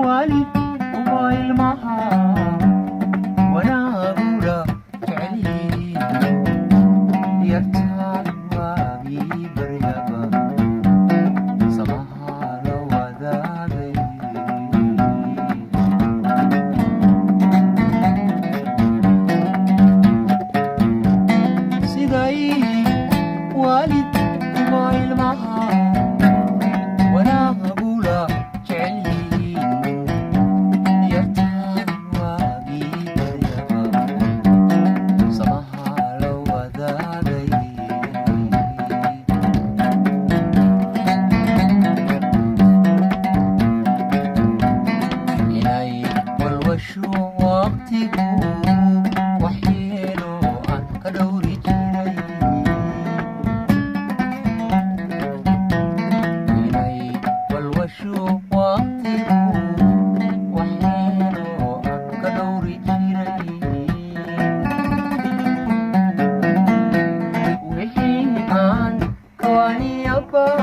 والد وإلمها وأنا أقول جعلي يرتاح واقي بريبا صباحا لو ذاقي سيداي والد وإلمها وأنا أقول جعلي يرتاح واقي بريبا صباحا لو ذاقي إلي والوشو وقتكو وحيلو أن كدوري جيري إلي والوشو وقتكو وحيلو أن كدوري جيري وحي أن كواني أبا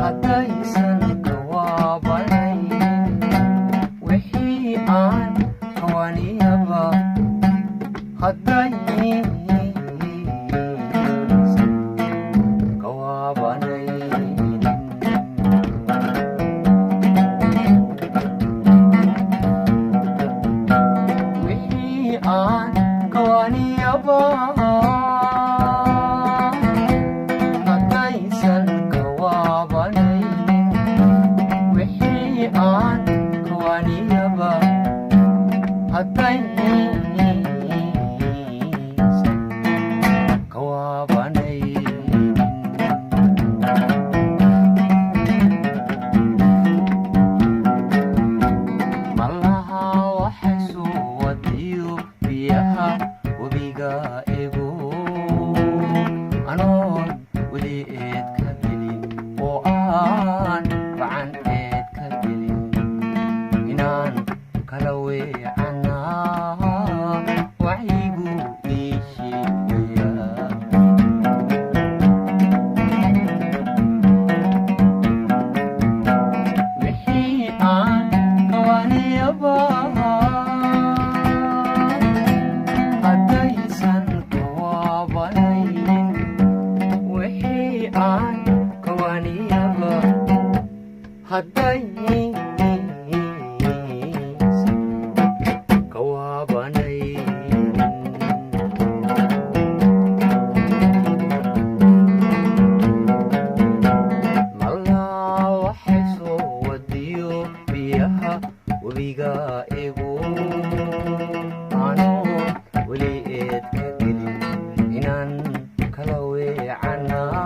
haddaysan kawaabanayn wixii aan kawaniyaba haddaysan kawaabanayn wixii aan kawaniyaba haddaysan kawaabanayn wixii aan kawaniyaba haddaysan kawaabanayn malaha waxay soo wadiyo biyaha webiga ego anoon weli eed ka gelin oo aan gacan eed ka gelin inaan kala weecanaa wacyigu ii sheegaya wixii aan kawaniyaba haddaysan kawaabanayn wixii aan kawaniyaba haddaysan kawaabanayn malaa waxay soo wadiyo biyaha webiga ego anoon weli eed ka gelin inaan kala weecanaa